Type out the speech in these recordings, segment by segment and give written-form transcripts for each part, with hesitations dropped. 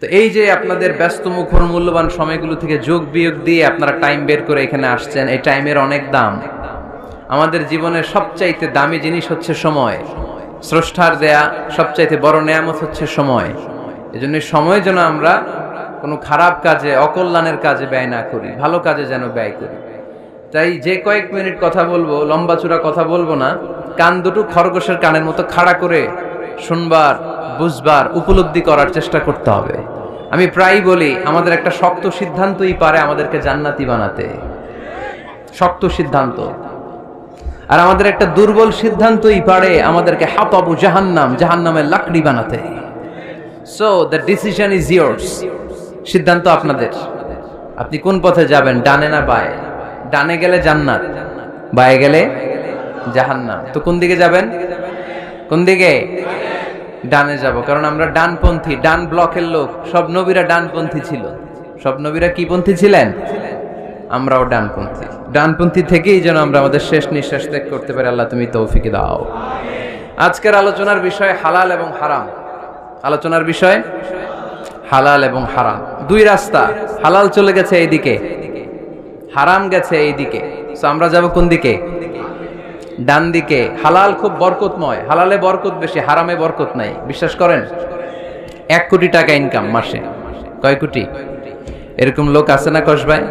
তো এই যে আপনাদের ব্যস্ত মুখর মূল্যবান সময়গুলো থেকে যোগ বিয়োগ দিয়ে আপনারা টাইম বের করে এখানে আসছেন, এই টাইমের অনেক দাম। আমাদের জীবনের সবচাইতে দামি জিনিস হচ্ছে সময়। স্রষ্টার দেয়া সবচাইতে বড় নেয়ামত হচ্ছে সময়। এজন্য সময় যেন আমরা কোনো খারাপ কাজে, অকল্যাণের কাজে ব্যয় না করি, ভালো কাজে যেন ব্যয় করি। তাই যে কয়েক মিনিট কথা বলবো, লম্বা চূড়া কথা বলবো না, কান দুটো খরগোশের কানের মতো খাড়া করে শুনবার, বুঝবার, উপলব্ধি করার চেষ্টা করতে হবে। আমি প্রায়ই বলি, আমাদের একটা শক্ত সিদ্ধান্তই পারে আমাদেরকে জান্নাতি বানাতে। শক্ত সিদ্ধান্ত। আর আমাদের একটা দুর্বল সিদ্ধান্তই পারে আমাদেরকে হাতাবু জাহান্নাম, জাহান্নামের লাকড়ি বানাতে। So the decision is years. সিদ্ধান্ত আপনাদের। আপনি কোন পথে যাবেন, ডানে না বায়ে? ডানে গেলে জান্নাত, বায়ে গেলে জাহান্নাম। তো কোন দিকে যাবেন? কোন দিকে? ডানে যাব, কারণ আমরা ডানপন্থী, ডান ব্লকের লোক। সব নবীরা ডানপন্থী ছিল। সব নবীরা কি পন্থী ছিলেন? আমরাও ডানপন্থী। ডানপন্থী থেকেই যেন আমরা আমাদের শেষ নিঃশ্বাস ত্যাগ করতে পারি। আল্লাহ তুমি তৌফিক দাও। আজকের আলোচনার বিষয় হালাল এবং হারাম। আলোচনার বিষয় হালাল এবং হারাম। দুই রাস্তা, হালাল চলে গেছে এইদিকে, হারাম গেছে এইদিকে। সো আমরা যাব কোন দিকে? ডান দিকে। হালাল খুব বরকতময়, হালালে বরকত বেশি, হারামে বরকত নাই। বিশ্বাস করেন? 1 কোটি টাকা ইনকাম মাসে। কয় কোটি? এরকম লোক আছে না কসবায়?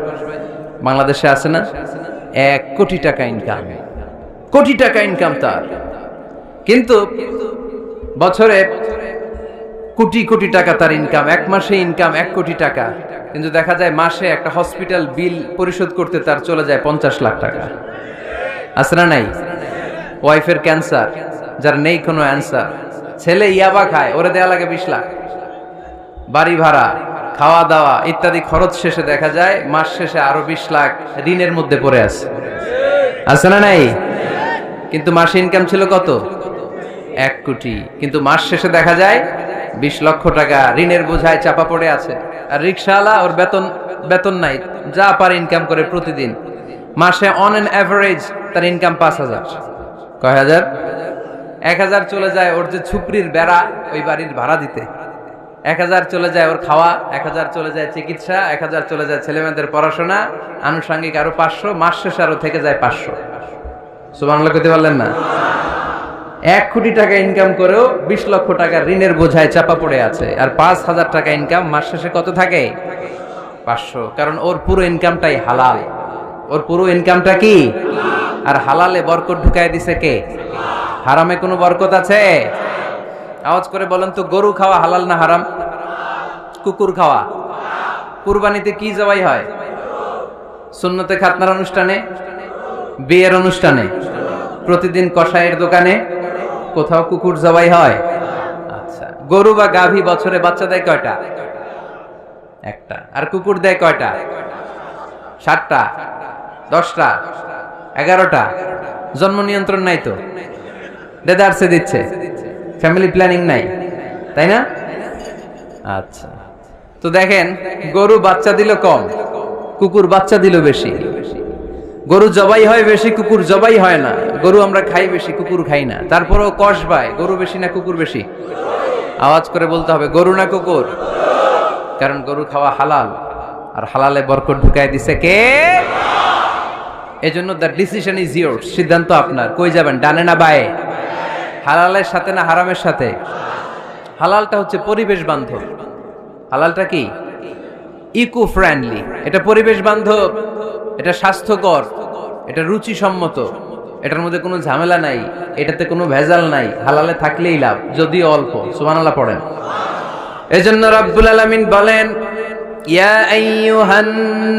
বাংলাদেশে আছে না? 1 কোটি টাকা ইনকাম, কোটি টাকা ইনকাম তার। কিন্তু বছরে কোটি কোটি টাকা তার ইনকাম, 1 মাসে ইনকাম 1 কোটি টাকা। কিন্তু দেখা যায় মাসে একটা হসপিটাল বিল পরিশোধ করতে তার চলে যায় 50 লাখ টাকা। আছে না নাই? ওয়াইফের ক্যান্সার, যার নেই কোনো অ্যান্সার। ছেলে ইয়াবা খায়, ওরে দেয়া লাগে 20 লাখ। বাড়ি ভাড়া, খাওয়া দাওয়া ইত্যাদি খরচ শেষে দেখা যায় মাস শেষে আরো 20 লাখ ঋণের মধ্যে পড়ে আছে। আছে না নাই? কিন্তু মাসে ইনকাম ছিল কত? 1 কোটি। কিন্তু মাস শেষে দেখা যায় 20 লক্ষ টাকা ঋণের বোঝায় চাপা পড়ে আছে। আর রিকশাওয়ালা, ওর বেতন নাই, যা পারে ইনকাম করে প্রতিদিন। মাসে অন এন অ্যাভারেজ তার ইনকাম 5,000। কয় হাজার? 1,000 চলে যায় ওর যে ছুপড়ির বেড়া, ওই বাড়ির ভাড়া দিতে। 1,000 চলে যায় ওর খাওয়া, 1,000 চলে যায় চিকিৎসা, 1,000 চলে যায় ছেলেমেয়েদের পড়াশোনা, আনুষঙ্গিক আরো 500, মাস শেষে আরো থেকে যায় 500। সুবহানাল্লাহ কইতে পারলেন না? 1 কোটি টাকা ইনকাম করেও 20 লক্ষ টাকা ঋণের বোঝায় চাপা পড়ে আছে। আর 5,000 টাকা ইনকাম, মাস শেষে কত থাকে? 500। কারণ ওর পুরো ইনকামটাই হালাল। ওর পুরো ইনকামটা কি? আর হালালে বরকত ঢুকায় দিছে কে? হারামে কোনো বরকত আছে? আওয়াজ করে বলেন তো, গরু খাওয়া হালাল না হারাম? কুকুর খাওয়া? কুরবানিতে কি জবাই হয়? সুন্নতে খাতনার অনুষ্ঠানে, বিয়ের অনুষ্ঠানে, প্রতিদিন কসাইয়ের দোকানে, কোথাও কুকুর জবাই হয়? আচ্ছা, গরু বা গাভী বছরে বাচ্চা দেয় কয়টা? একটা। আর কুকুর দেয় কয়টা? 7টা, 10টা, 11টা। জন্ম নিয়ন্ত্রণ নাই তো, দেদারসে দিচ্ছে, ফ্যামিলি প্ল্যানিং নাই, তাই না? আচ্ছা, তো দেখেন, গরু বাচ্চা দিল কম, কুকুর বাচ্চা দিল বেশি। গরু জবাই হয় বেশি, কুকুর জবাই হয় না। গরু আমরা খাই বেশি, কুকুর খাই না। তারপরেও কসবায় গরু বেশি না কুকুর বেশি? আওয়াজ করে বলতে হবে, গরু না কুকুর? কারণ গরু খাওয়া হালাল, আর হালালে বরকত ঢুকায় দিছে কে? এজন্য দ্য ডিসিশন ইজ ইয়ার্স। সিদ্ধান্ত আপনার। কই যাবেন, ডানে না বায়ে? হালালের সাথে না হারামের সাথে? হালালটা হচ্ছে পরিবেশ বান্ধব। হালালটা কি? Eco friendly. এটা পরিবেশ বান্ধব, এটা স্বাস্থ্যকর, এটা রুচিসম্মত, এটার মধ্যে কোনো ঝামেলা নাই, এটাতে কোনো ভেজাল নাই। হালালে থাকলেই লাভ, যদিও অল্প। সুবহানাল্লাহ পড়েন। এজন্য রাব্বুল আলামিন বলেন, ইয়া আইয়ুহান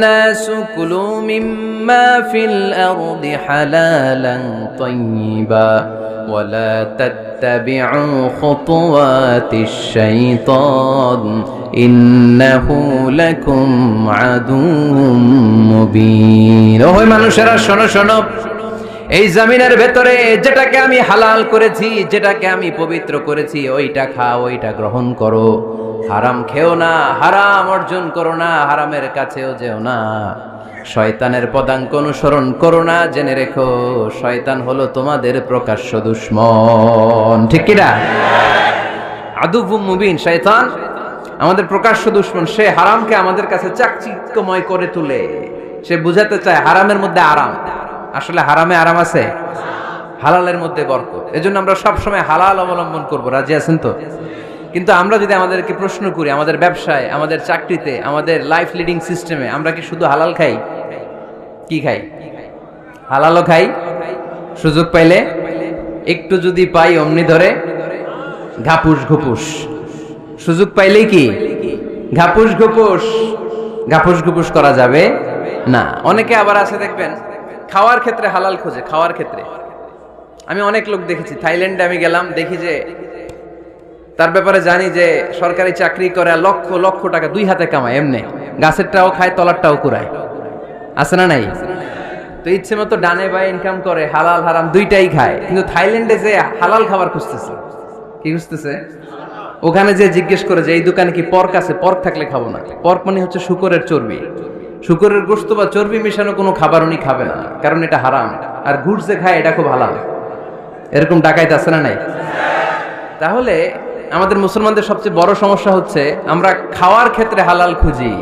নাসু কুলু মিম্মা ফিল আরদি হালালান তাইয়্যিবা ওয়া লা তাত্তাবিউ খুতুওয়াতিশ শাইতান ইন্নাহু লাকুম আদুউম মুবিন। ওহে মানুষেরা, শোনো শোনো, এই জমিনের ভেতরে যেটাকে আমি হালাল করেছি, যেটাকে আমি পবিত্র করেছি, ওইটা খাও, ওইটা গ্রহণ করো। হারাম খেও না, হারাম অর্জন করো না, হারামের কাছেও যেও না। শয়তানের পদাঙ্ক অনুসরণ করো না। জেনে রেখো, শয়তান হলো তোমাদের প্রকাশ্য দুশমন। ঠিক কি না? আদুউম মুবিন। শয়তান আমাদের প্রকাশ্য দুশমন। সে হারামকে আমাদের কাছে চাকচিক্যময় করে তুলে। সে বুঝাতে চায় হারামের মধ্যে আরাম। আসলে হারামে আরাম আছে, হালালের মধ্যে বরকত। এজন্য আমরা সবসময় হালাল অবলম্বন করব। রাজি আছেন তো? কিন্তু আমরা যদি আমাদেরকে প্রশ্ন করি, আমাদের ব্যবসায়, আমাদের চাকরিতে, আমাদের লাইফ লিডিং সিস্টেমে আমরা কি শুধু হালাল খাই? কি খাই? হালালও খাই, সুযোগ পাইলে একটু যদি পাই অমনি ধরে ঘাপুস ঘুপুস। সুযোগ পাইলেই কি ঘাপুস ঘুপুস, ঘাপুস ঘুপুস করা যাবে না। অনেকে আবার আছে দেখবেন খাওয়ার ক্ষেত্রে হালাল খোঁজে। খাওয়ার ক্ষেত্রে আমি অনেক লোক দেখেছি। থাইল্যান্ডে আমি গেলাম, দেখি যে তার ব্যাপারে জানি যে সরকারি চাকরি করে, লক্ষ লক্ষ টাকা দুই হাতে কামায়, এমনি গাছেরটাও খায়, তলারটাও কুড়ায়। আছে না নাই? তো ইচ্ছে মতো ডানে বাই ইনকাম করে, হালাল হারাম দুইটাই খায়। কিন্তু থাইল্যান্ডে যে হালাল খাবার খুঁজতেছে, কি খুঁজতেছে? ওখানে যে জিজ্ঞেস করে যে এই দোকানে কি পর্ক আছে? পর্ক থাকলে খাবো না। পর্ক মানে হচ্ছে শুকরের চর্বি। শুকরের গোশত বা চর্বি মেশানো কোনো খাবার উনি খাবে না, কারণ এটা হারাম। আর ঘুষ যে খায় এটা খুব হালাল। এরকম ডাকাইতে আছে না নাই? তাহলে আমাদের মুসলমানদের সবচেয়ে বড় সমস্যা হচ্ছে আমরা খাওয়ার ক্ষেত্রে হালাল খুঁজি,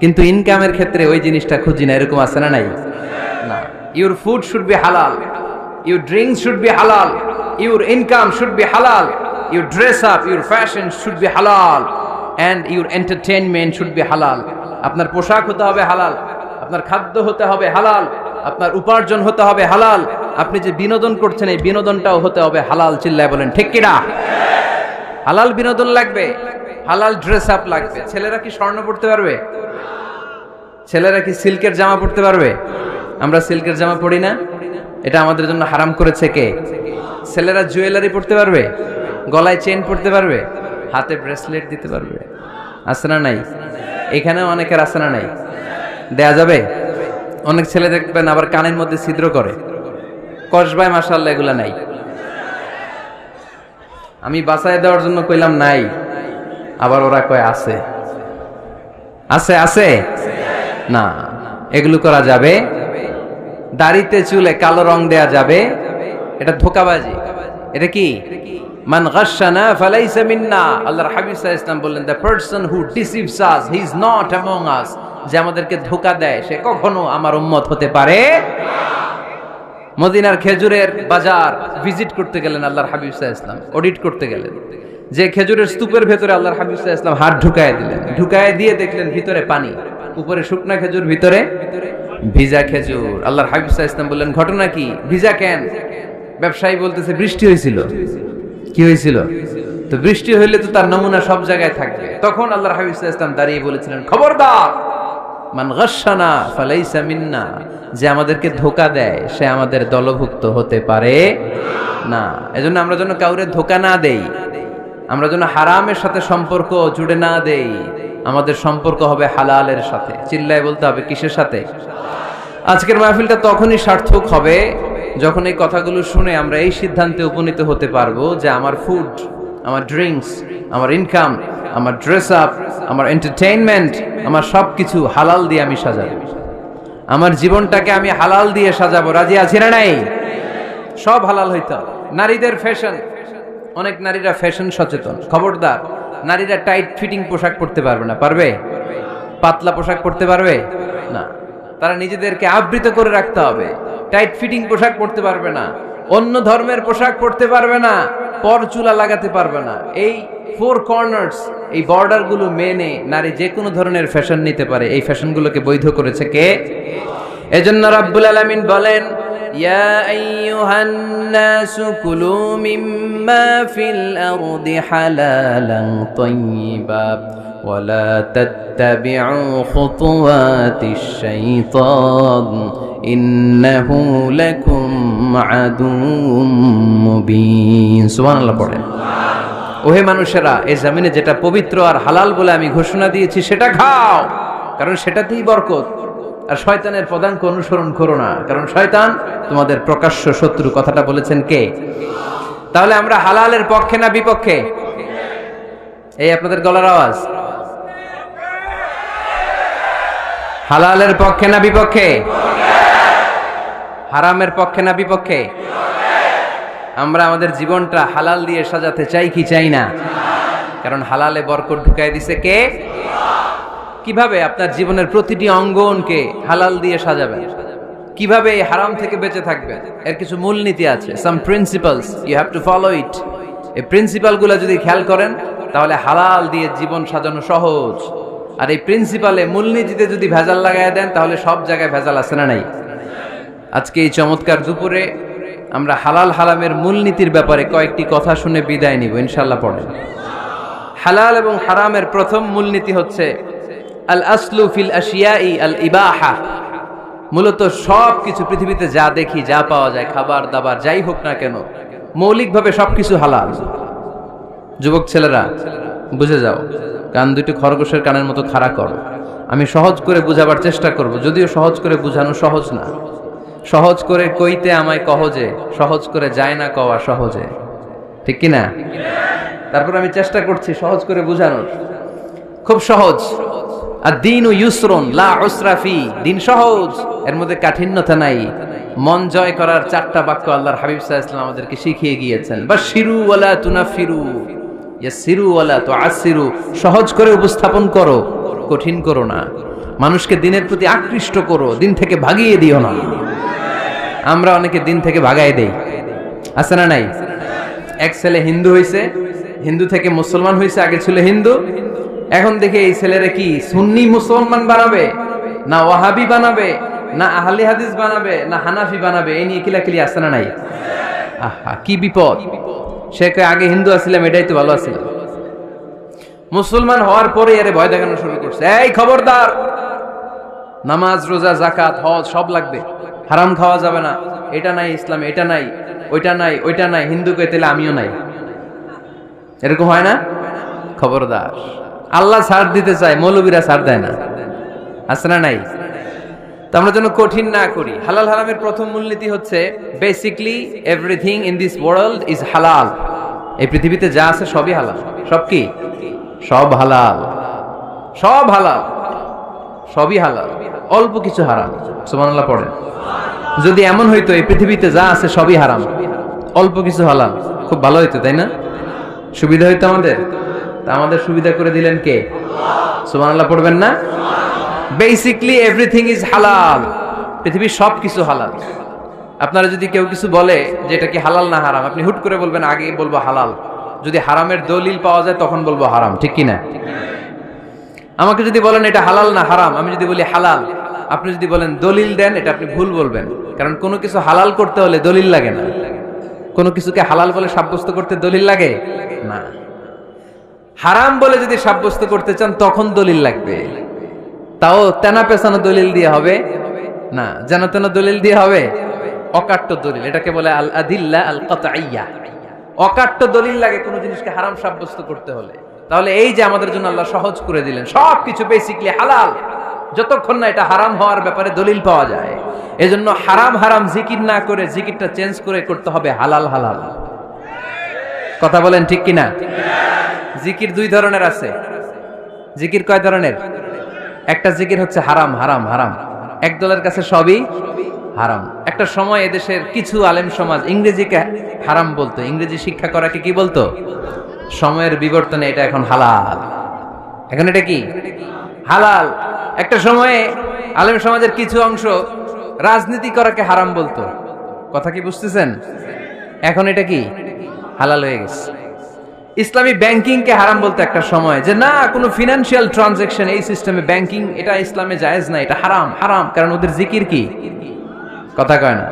কিন্তু ইনকামের ক্ষেত্রে ওই জিনিসটা খুঁজি না। এরকম আছে না নাই? না। Your food should be halal, your drinks should be halal, your income should be halal, your dress up, your fashion should be halal, and your entertainment should be halal. আপনার পোশাক হতে হবে হালাল, আপনার খাদ্য হতে হবে হালাল, আপনার উপার্জন হতে হবে হালাল, আপনি যে বিনোদন করছেন এই বিনোদনটাও হতে হবে হালাল। চিল্লায় বলেন ঠিক কিনা? হালাল বিনোদন লাগবে, হালাল ড্রেস আপ লাগবে। ছেলেরা কি স্বর্ণ পড়তে পারবে? ছেলেরা কি সিল্কের জামা পড়তে পারবে? আমরা সিল্কের জামা পড়ি না, এটা আমাদের জন্য হারাম করেছে কে? ছেলেরা জুয়েলারি পড়তে পারবে? গলায় চেন পড়তে পারবে? হাতে ব্রেসলেট দিতে পারবে? আছে না নাই? এখানেও অনেকের আছে না নাই? দেয়া যাবে? অনেক ছেলে দেখবেন আবার কানের মধ্যে ছিদ্র করে, কসবায়, মাশাআল্লাহ এগুলা নাই। আমি বাঁচায় দেওয়ার জন্য কইলাম নাই, আবার ওরা কয় আছে। আছে আছে না, এগুলো করা যাবে? দাড়িতে চুলে কালো রং দেয়া যাবে? এটা ধোঁকাবাজি। এটা কি? মান গাশশানা ফালাইসা মিন্না। আল্লাহর হাবিব সাল্লাল্লাহু আলাইহি ওয়াসাল্লাম বললেন, the person who deceives us he is not among আস। যে আমাদেরকে ধোঁকা দেয় সে কখনো আমার উম্মত হতে পারে না। মদিনার খেজুরের বাজার ভিজিট করতে গেলেন আল্লাহর হাবিব সাল্লাল্লাহু আলাইহি ওয়াসাল্লাম, অডিট করতে গেলেন। যে খেজুরের স্তূপের ভেতরে আল্লাহর হাবিব সাল্লাল্লাহু আলাইহি ওয়াসাল্লাম হাত ঢুকায় দিলেন। ঢুকায় দিয়ে দেখলেন ভিতরে পানি, উপরে শুকনা খেজুর, ভিতরে ভিজা খেজুর। আল্লাহর হাবিব সাল্লাল্লাহু আলাইহি ওয়াসাল্লাম বললেন, ঘটনা কি? ভিজা কেন? ব্যবসায়ী বলতেছে বৃষ্টি হয়েছিল। কি হয়েছিল? তো বৃষ্টি হইলে তো তার নমুনা সব জায়গায় থাকবে। তখন আল্লাহর হাবিব সাল্লাল্লাহু আলাইহি ওয়াসাল্লাম দাঁড়িয়ে বলেছিলেন, খবরদার, মান গাশশানা ফালাইসা মিন্না। যে আমাদেরকে ধোঁকা দেয় সে আমাদের দলভুক্ত হতে পারে না। এজন্য আমরা যেন কাউরে ধোঁকা না দেই, আমরা যেন হারামের সাথে সম্পর্ক জুড়ে না দেই। আমাদের সম্পর্ক হবে হালালের সাথে। চিল্লায় বলতে হবে কিসের সাথে? আজকের মাহফিলটা তখনই সার্থক হবে যখন এই কথাগুলো শুনে আমরা এই সিদ্ধান্তে উপনীত হতে পারবো যে আমার ফুড, আমার ড্রিঙ্কস, আমার ইনকাম, আমার ড্রেস আপ, আমার এন্টারটেইনমেন্ট, আমার সবকিছু হালাল দিয়ে আমি সাজাবো। আমার জীবনটাকে আমি হালাল দিয়ে সাজাবো। রাজি আছি না নাই? সব হালাল হইতে হবে। নারীদের ফ্যাশন, অনেক নারীরা ফ্যাশন সচেতন। খবরদার, নারীরা টাইট ফিটিং পোশাক পরতে পারবে না। পারবে? পাতলা পোশাক পরতে পারবে না। তারা নিজেদেরকে আবৃত করে রাখতে হবে। টাইট ফিটিং পোশাক পরতে পারবে না, অন্য ধর্মের পোশাক পরতে পারবে না, পর চুলা লাগাতে পারবে না। এই ফোর কর্নার্স, এই বর্ডার গুলো মেনে নারী যে কোনো ধরনের ফ্যাশন নিতে পারে। এই ফ্যাশনগুলোকে বৈধ করেছে কে? এজন্য রাব্বুল আলামিন বলেন, ইয়া আইয়ুহান নাসু কুলু মিম্মা ফিল আরদি হালালান তাইয়্যিবা ওয়ালা তাত্তাবিউ খুতুওয়াতিশ শাইতান ইন্নাহু লাকুম আদুউম মুবিন। সুবহানাল্লাহ পড়েন। ওহে মানুষেরা, এই জমিনে যেটা পবিত্র আর হালাল বলে আমি ঘোষণা দিয়েছি সেটা খাও, কারণ সেটাতেই বরকত। আর শয়তানের পদাঙ্ক অনুসরণ করো না, কারণ শয়তান তোমাদের প্রকাশ্য শত্রু। কথাটা বলেছেন কে? তাহলে আমরা হালালের পক্ষে না বিপক্ষে? এই আপনাদের গলার আওয়াজ। হালালের পক্ষে না বিপক্ষে? হারামের পক্ষে না বিপক্ষে? আমরা আমাদের জীবনটা হালাল দিয়ে সাজাতে চাই কি চাই না? কারণ হালালে বরকত ঢুকাই দিছে কে? কিভাবে আপনার জীবনের প্রতিটি অঙ্গনকে হালাল দিয়ে সাজাবেন, কিভাবে এই হারাম থেকে বেঁচে থাকবেন, এর কিছু মূলনীতি আছে, some principles, you have to follow it. এই প্রিন্সিপালগুলো যদি খেয়াল করেন তাহলে হালাল দিয়ে জীবন সাজানো সহজ। আর এই প্রিন্সিপালে মূলনীতিতে যদি ভেজাল লাগায় দেন তাহলে সব জায়গায় ভেজাল আছে না নাই? আজকে এই চমৎকার দুপুরে আমরা হালাল হারামের মূলনীতির ব্যাপারে কয়েকটি কথা শুনে বিদায় নিব ইনশাআল্লাহ। পড়েন। হালাল এবং হারামের প্রথম মূলনীতি হচ্ছে আল আসলু ফিল আশিয়াই আল ইবাহা। মূলত সব কিছু পৃথিবীতে যা দেখি, যা পাওয়া যায়, খাবার দাবার যাই হোক না কেন, মৌলিকভাবে সবকিছু হালাল। যুবক ছেলেরা বুঝে যাও, কান দুটি খরগোশের কানের মতো খাড়া করো। আমি সহজ করে বুঝাবার চেষ্টা করব, যদিও সহজ করে বুঝানো সহজ না। সহজ করে কইতে আমায় কহজে, সহজ করে যায় না কওয়া সহজে, ঠিক কিনা? তারপর আমি চেষ্টা করছি সহজ করে বুঝানোর। খুব সহজ। আর দিন ও ইউসরুন লা উসরা ফি, দিন সহজ, এর মধ্যে কাঠিন্যতা নাই। মন জয় করার 4টা বাক্য আল্লাহর হাবিব সাল্লাল্লাহু আলাইহি ওয়াসাল্লাম আমাদেরকে শিখিয়ে গিয়েছেন। বাশিরু ওয়ালা তুনাফিরু, ইয়াসিরু ওয়ালা তুআসিরু। সহজ করে উপস্থাপন করো, কঠিন করো না। মানুষকে দিনের প্রতি আকৃষ্ট করো, দিন থেকে ভাগিয়ে দিও না। আমরা অনেকে দিন থেকে ভাগাই দেই, আছে না নাই? এক ছেলে হিন্দু হইছে, হিন্দু থেকে মুসলমান হইছে, আগে ছিল হিন্দু, এখন দেখে এই ছেলেরা কি সুন্নি মুসলমান বানাবে, না ওয়াহাবি বানাবে, না আহলে হাদিস বানাবে, না হানাফি বানাবে, এই নিয়ে কিলাকিলি, আছে না নাই? আহা, কি বিপদ! সে আগে হিন্দু আছিলাম, এটাই তো ভালো আছিল। মুসলমান হওয়ার পরে এর ভয় দেখানো শুরু করছে, এই খবরদার, নামাজ রোজা যাকাত হজ সব লাগবে, হারাম খাওয়া যাবে না, এটা নাই ইসলামে, এটা নাই, ওইটা নাই, ওইটা নাই, হিন্দু কে তেলে আমিও নাই। এরকম হয় না? খবরদার, আল্লাহ ছাড় দিতে চায়, মৌলবীরা ছাড় দেয় না, আছে না নাই? তো আমরা যেন কঠিন না করি। হালাল হারামের প্রথম মূলনীতি হচ্ছে basically everything in this world is হালাল। এই পৃথিবীতে যা আছে সবই হালাল। সব কি? সব হালাল, সব হালাল, সবই হালাল, অল্প কিছু হারাম। সুবহানাল্লাহ পড়েন। যদি এমন হইতো এই পৃথিবীতে যা আছে সবই হারাম, অল্প কিছু হালাল, খুব ভালো হইতো, তাই না? সুবিধা হইতো আমাদের। তা আমাদের সুবিধা করে দিলেন কে? সুবহানাল্লাহ পড়বেন না? বেসিকলি এভরিথিং ইজ হালাল। পৃথিবীর সব কিছু হালাল। আপনারা যদি কেউ কিছু বলে যে এটা কি হালাল না হারাম, আপনি হুট করে বলবেন আগে বলবো হালাল। যদি হারামের দলিল পাওয়া যায় তখন বলবো হারাম, ঠিক কিনা? আমাকে যদি বলেন এটা হালাল না হারাম, আমি যদি বলি হালাল, আপনি যদি বলেন দলিল দেন, এটা আপনি ভুল বলবেন। কারণ কোনো কিছু হালাল করতে হলে দলিল লাগে না। কোনো কিছুকে হালাল বলে সাব্যস্ত করতে দলিল লাগে না। হারাম বলে যদি সাব্যস্ত করতে চান তখন দলিল লাগবে, তাও তেনা পেছানো দলিল দিয়ে হবে না, যেন তেন দলিল দিয়ে হবে, অকাট্য দলিল। এটাকে বলে আল আদিল্লা আল কাতঈয়া। অকাট্য দলিল লাগে কোনো জিনিসকে হারাম সাব্যস্ত করতে হলে। তাহলে এই যে আমাদের জন্য আল্লাহ সহজ করে দিলেন, সবকিছু বেসিকলি হালাল, যতক্ষণ না এটা হারাম হওয়ার ব্যাপারে দলিল পাওয়া যায়। এজন্য হারাম হারাম জিকির না করে জিকিরটা চেঞ্জ করে করতে হবে হালাল হালাল। কথা বলেন ঠিক কিনা? জিকির 2 ধরনের আছে। জিকির কয় ধরনের? একটা জিকির হচ্ছে হারাম হারাম হারাম, এক দলের কাছে সবই হারাম। একটা সময় এদেশের কিছু আলেম সমাজ ইংরেজিকে হারাম বলতো, ইংরেজি শিক্ষা করাকে কি বলতো? সময়ের বিবর্তনে এটা এখন হালাল। এখন এটা কি হালাল। একটা সময়ে আলেম সমাজের কিছু অংশ রাজনীতি করাকে হারাম বলতো, কথা কি বুঝতেছেন? এখন এটা কি হালাল হয়ে গেছে। ইসলামী ব্যাংকিং কে হারাম বলতো একটা সময়, যে না কোনো ফিনান্সিয়াল ট্রানজাকশন এই সিস্টেমে ব্যাংকিং এটা ইসলামে জায়েজ না, এটা হারাম হারাম। কারণ ওদের জিকির কি? কথা কয় না।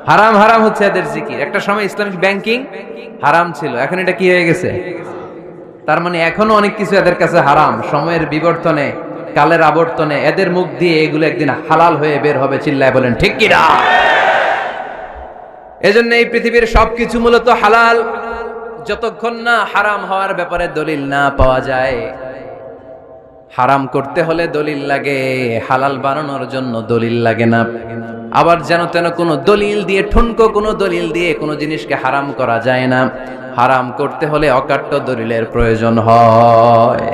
হারাম হারাম হচ্ছে এদের জিকির। একটা সময় ইসলামিক ব্যাংকিং হারাম ছিল, এখন এটা কি হয়ে গেছে? তার মানে এখনো অনেক কিছু এদের কাছে হারাম। সময়ের বিবর্তনে, কালের আবর্তনে এদের মুখ দিয়ে এগুলো একদিন হালাল হয়ে বের হবে। চিল্লায় বলেন ঠিক কি না? এজন্য এই পৃথিবীর সবকিছু মূলত হালাল, যতক্ষণ না হারাম হওয়ার ব্যাপারে দলিল না পাওয়া যায়। হারাম করতে হলে দলিল লাগে, হালাল বানানোর জন্য দলিল লাগে না। আবার যেন তেন কোনো দলিল দিয়ে, ঠুনকো কোনো দলিল দিয়ে কোনো জিনিসকে হারাম করা যায় না। হারাম করতে হলে অকাট্য দলিলের প্রয়োজন হয়।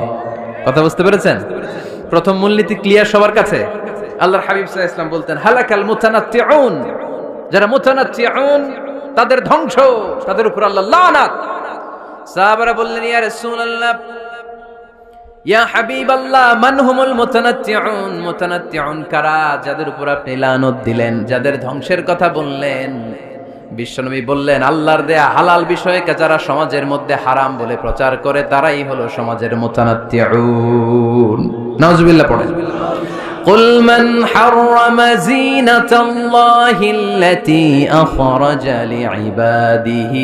কথা বুঝতে পেরেছেন? প্রথম মূলনীতি ক্লিয়ার সবার কাছে? আল্লাহর হাবিব সাল্লাল্লাহু আলাইহি ওয়াসাল্লাম বলতেন হালাকাল মুতানাত্তিউন, যারা মুতানাত্তিউন তাদের ধ্বংস, তাদের উপর আল্লাহ লানাত। সাহাবারা বললেন, ইয়া রাসূলুল্লাহ, ইয়া হাবিবাল্লাহ, মান হুমুল মুতানাত্তিউন? মুতানাত্তিউন কারা? যাদের উপর আপনি লানত দিলেন, যাদের ধ্বংসের কথা বললেন। বিশ্বনবী বললেন, আল্লাহর দেয়া হালাল বিষয়কে যারা সমাজের মধ্যে হারাম বলে প্রচার করে তারাই হলো সমাজের মুতানাত্তিউন। নাউজুবিল্লাহ পড়েন। قل من حرم زينة الله التي أخرج لعباده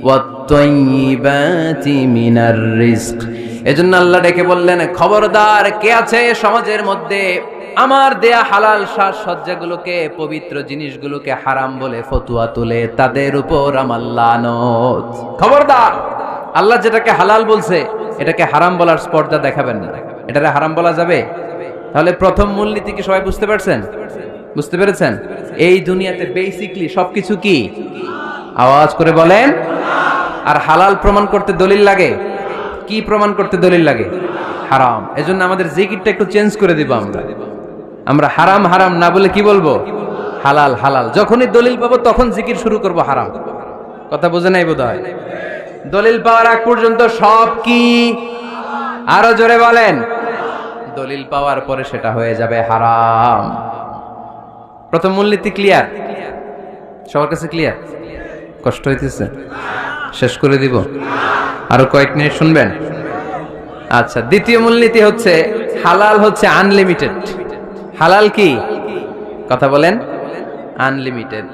والطيبات من الرزق। এজন্য আল্লাহ ডেকে বললেন, খবরদার, কে আছে সমাজের মধ্যে আমার দেয়া হালাল সাজসজ্জাগুলোকে, পবিত্র জিনিসগুলোকে হারাম বলে ফতোয়া তুলে, তাদের উপর আমার লানত। খবরদার, আল্লাহ যেটাকে হালাল বলছে এটাকে হারাম বলার স্পর্ধা দেখাবেন না। এটারে হারাম বলা যাবে? তাহলে প্রথম মূলনীতি কি সবাই বুঝতে পারছেন? বুঝতে পেরেছেন? এই দুনিয়াতে বেসিকলি সবকিছু কি? আওয়াজ করে বলেন। আর হালাল প্রমাণ করতে দলিল লাগে। কি প্রমাণ করতে দলিল লাগে? হারাম। এজন্য আমাদের জিকিরটা একটু চেঞ্জ করে দিব। আমরা হারাম হারাম না বলে কি বলবো? হালাল হালাল। যখনই দলিল পাবো তখন জিকির শুরু করব হারাম। কথা বোঝে নাই বোধহয়? দলিল পাওয়ার আগ পর্যন্ত সব কি? আরো জোরে বলেন। দলিল পাওয়ার পরে সেটা হয়ে যাবে হারাম। প্রথম মূলনীতি ক্লিয়ার? সবার কাছে ক্লিয়ার? কষ্ট হইতেছে? শেষ করে দিব? আরো কয়েক মিনিট শুনবেন? আচ্ছা, দ্বিতীয় মূলনীতি হচ্ছে হালাল হচ্ছে আনলিমিটেড। হালাল কি? কথা বলেন। আনলিমিটেড।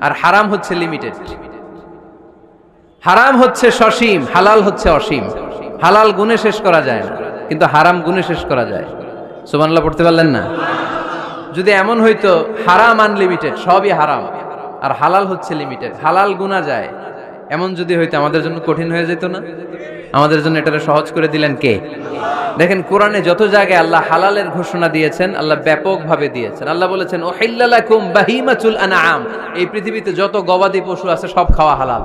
আর হারাম হচ্ছে লিমিটেড। হারাম হচ্ছে সসীম, হালাল হচ্ছে অসীম। হালাল গুণে শেষ করা যায় না, কিন্তু হারাম গুণে শেষ করা যায়। সুবহানাল্লাহ পড়তে পারলেন না? যদি এমন হইতো হারাম আনলিমিটেড, সবই হারাম, আর হালাল হচ্ছে লিমিটেড, হালাল গুণা যায়, এমন যদি হইতো আমাদের জন্য কঠিন হয়ে যেত না? আমাদের জন্য এটাকে সহজ করে দিলেন কে? দেখেন, কোরআনে যত জায়গায় আল্লাহ হালালের ঘোষণা দিয়েছেন, আল্লাহ ব্যাপকভাবে দিয়েছেন। আল্লাহ বলেছেন, উহিল্লা লাকুম বাহিমাতুল আনআম, এই পৃথিবীতে যত গবাদি পশু আছে সব খাওয়া হালাল,